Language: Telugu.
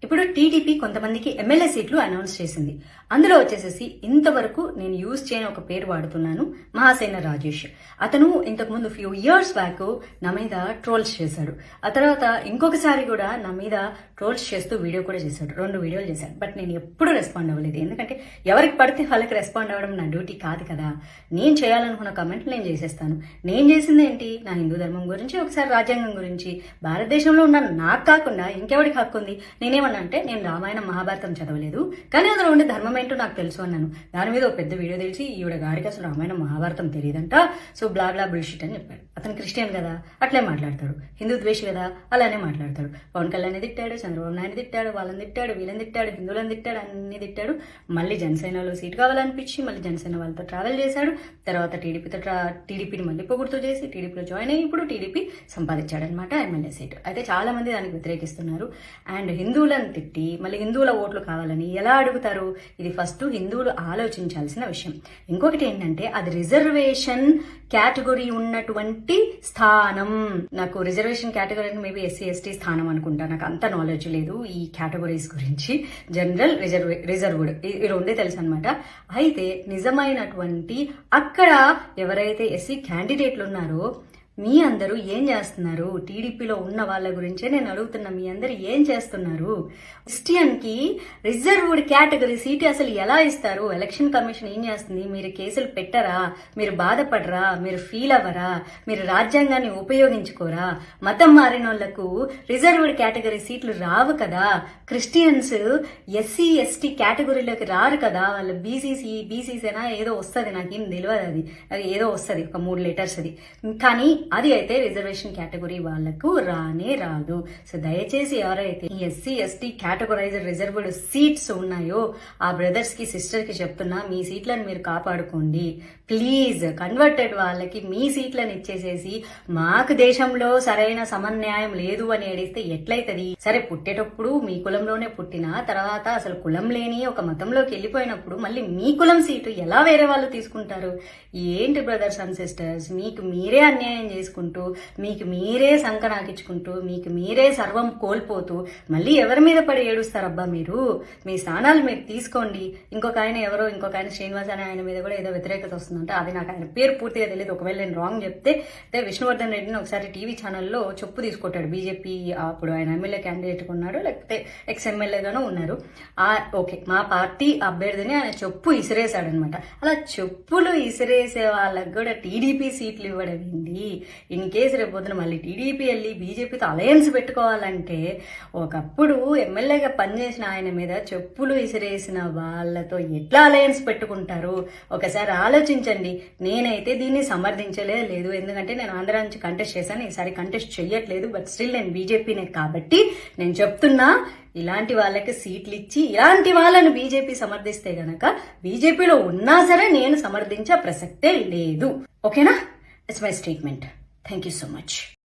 ఇప్పుడు టీడీపీ కొంతమందికి ఎమ్మెల్యే సీట్లు అనౌన్స్ చేసింది. అందులో వచ్చేసేసి ఇంతవరకు నేను యూజ్ చేయని ఒక పేరు వాడుతున్నాను, మహాసేన రాజేష్. అతను ఇంతకుముందు ఫ్యూ ఇయర్స్ బ్యాక్ నా మీద ట్రోల్స్ చేశాడు. ఆ తర్వాత ఇంకొకసారి కూడా నా మీద ట్రోల్స్ చేస్తూ వీడియో కూడా చేశాడు, 2 వీడియోలు చేశాడు. బట్ నేను ఎప్పుడు రెస్పాండ్ అవ్వలేదు, ఎందుకంటే ఎవరికి పడితే వాళ్ళకి రెస్పాండ్ అవ్వడం నా డ్యూటీ కాదు కదా. నేను చేయాలనుకున్న కమెంట్లు నేను చేసేస్తాను. నేను చేసింది ఏంటి, నా హిందూ ధర్మం గురించి, ఒకసారి రాజ్యాంగం గురించి, భారతదేశంలో ఉన్న నాకు కాకుండా ఇంకెవరికి హక్కు ఉంది. నేనేమన్నా అంటే నేను రామాయణం మహాభారతం చదవలేదు, కానీ అందులో ఉండే ధర్మం ఏంటో నాకు తెలుసు అన్నాను. దాని మీద ఒక పెద్ద వీడియో తెలిసి ఈవిడ గారికి అసలు రామాయణం మహాభారతం తెలియదంట, సో బ్లా బ్లా బుల్షిట్ అని చెప్పాడు. అతను క్రిస్టియన్ కదా, అట్లే మాట్లాడతాడు. హిందూ ద్వేషి కదా, అలానే మాట్లాడతాడు. పవన్ కళ్యాణ్ తిట్టాడు, చంద్రబాబు నాయుడు తిట్టాడు, వాళ్ళని తిట్టాడు, వీళ్ళని తిట్టాడు, హిందువులను తిట్టాడు, అన్ని తిట్టాడు. మళ్ళీ జనసేనలో సీట్ కావాలనిపించి మళ్ళీ జనసేన వాళ్ళతో ట్రావెల్ చేశాడు. తర్వాత టీడీపీని మళ్ళీ పొగుడుతూ చేసి టీడీపీలో జాయిన్ అయ్యి ఇప్పుడు టీడీపీ సంపాదించాడనమాట ఎమ్మెల్యే సీట్. అయితే చాలా మంది దానికి వ్యతిరేకిస్తున్నారు. అండ్ హిందువులను తిట్టి మళ్ళీ హిందువుల ఓట్లు కావాలని ఎలా అడుగుతారు? ఇది ఫస్ట్ హిందువులు ఆలోచించాల్సిన విషయం. ఇంకొకటి ఏంటంటే అది రిజర్వేషన్ కేటగిరీ ఉన్నటువంటి స్థానం. నాకు reservation category maybe SC ST స్థానం అనుకుంటా, నాకు అంత నాలెడ్జ్ లేదు ఈ కేటగిరీస్ గురించి. జనరల్, రిజర్వ్డ్ ఈ రెండే తెలుసు అనమాట. అయితే నిజమైనటువంటి అక్కడ ఎవరైతే ఎస్సీ క్యాండిడేట్లు ఉన్నారో మీ అందరూ ఏం చేస్తున్నారు? టీడీపీలో ఉన్న వాళ్ళ గురించే నేను అడుగుతున్నా, మీ అందరు ఏం చేస్తున్నారు? క్రిస్టియన్ కి రిజర్వ్డ్ కేటగిరీ సీట్ అసలు ఎలా ఇస్తారు? ఎలక్షన్ కమిషన్ ఏం చేస్తుంది? మీరు కేసులు పెట్టరా? మీరు బాధపడరా? మీరు ఫీల్ అవ్వరా? మీరు రాజ్యాంగాన్ని ఉపయోగించుకోరా? మతం మారిన వాళ్లకు రిజర్వ్డ్ కేటగిరీ సీట్లు రావు కదా. క్రిస్టియన్స్ ఎస్సీ ఎస్టీ కేటగిరీలోకి రారు కదా. వాళ్ళు బీసీసీనా ఏదో వస్తుంది, నాకేం తెలియదు. అది ఏదో వస్తుంది, ఒక 3 లెటర్స్ అది. కానీ అది అయితే రిజర్వేషన్ కేటగిరీ వాళ్లకు రానే రాదు. సో దయచేసి ఎవరైతే ఈ SC ST categorised reserved seats ఉన్నాయో ఆ బ్రదర్స్ కి సిస్టర్ కి చెప్తున్నా, మీ సీట్లను మీరు కాపాడుకోండి ప్లీజ్. కన్వర్టెడ్ వాళ్ళకి మీ సీట్లను ఇచ్చేసేసి మాకు దేశంలో సరైన సమన్యాయం లేదు అని ఏడిస్తే ఎట్లయితది? సరే, పుట్టేటప్పుడు మీ కులంలోనే పుట్టిన తర్వాత అసలు కులం లేని ఒక మతంలోకి వెళ్ళిపోయినప్పుడు మళ్ళీ మీ కులం సీటు ఎలా వేరే వాళ్ళు తీసుకుంటారు? ఏంటి బ్రదర్స్ అండ్ సిస్టర్స్, మీకు మీరే అన్యాయం చేసుకుంటూ, మీకు మీరే సంకనాకించుకుంటూ, మీకు మీరే సర్వం కోల్పోతూ మళ్ళీ ఎవరి మీద పడి ఏడుస్తారబ్బా మీరు? మీ స్థానాలు మీరు తీసుకోండి. ఇంకొక ఆయన శ్రీనివాస్ అనే ఆయన మీద కూడా ఏదో వ్యతిరేకత వస్తుందంటే, అది నాకు ఆయన పేరు పూర్తిగా తెలియదు, ఒకవేళ నేను రాంగ్ చెప్తే. విష్ణువర్ధన్ రెడ్డిని ఒకసారి టీవీ ఛానల్లో చెప్పు తీసుకొట్టాడు. బీజేపీ అప్పుడు ఆయన ఎమ్మెల్యే క్యాండిడేట్ ఉన్నాడు, లేకపోతే ఎక్స్ ఎమ్మెల్యేగానూ ఉన్నారు. ఓకే, మా పార్టీ అభ్యర్థిని ఆయన చెప్పు ఇసిరేశాడనమాట. అలా చెప్పులు ఇసిరేసే వాళ్ళకు కూడా టీడీపీ సీట్లు ఇవ్వడం ఏంటి? ఇన్ కేసు రేపొద్దున మళ్ళీ టీడీపీ వెళ్ళి బీజేపీతో అలయన్స్ పెట్టుకోవాలంటే, ఒకప్పుడు ఎమ్మెల్యేగా పనిచేసిన ఆయన మీద చెప్పులు ఇసిరేసిన వాళ్ళతో ఎట్లా అలయన్స్ పెట్టుకుంటారు? ఒకసారి ఆలోచించండి. నేనైతే దీన్ని సమర్థించలేదు, ఎందుకంటే నేను ఆంధ్ర నుంచి కంటెస్ట్ చేశాను, ఈసారి కంటెస్ట్ చెయ్యట్లేదు. బట్ స్టిల్ నేను బీజేపీనే కాబట్టి నేను చెప్తున్నా, ఇలాంటి వాళ్ళకి సీట్లు ఇచ్చి ఇలాంటి వాళ్ళని బీజేపీ సమర్థిస్తే గనక బీజేపీలో ఉన్నా సరే నేను సమర్థించే ప్రసక్తే లేదు. ఓకేనా? It's my statement. Thank you so much.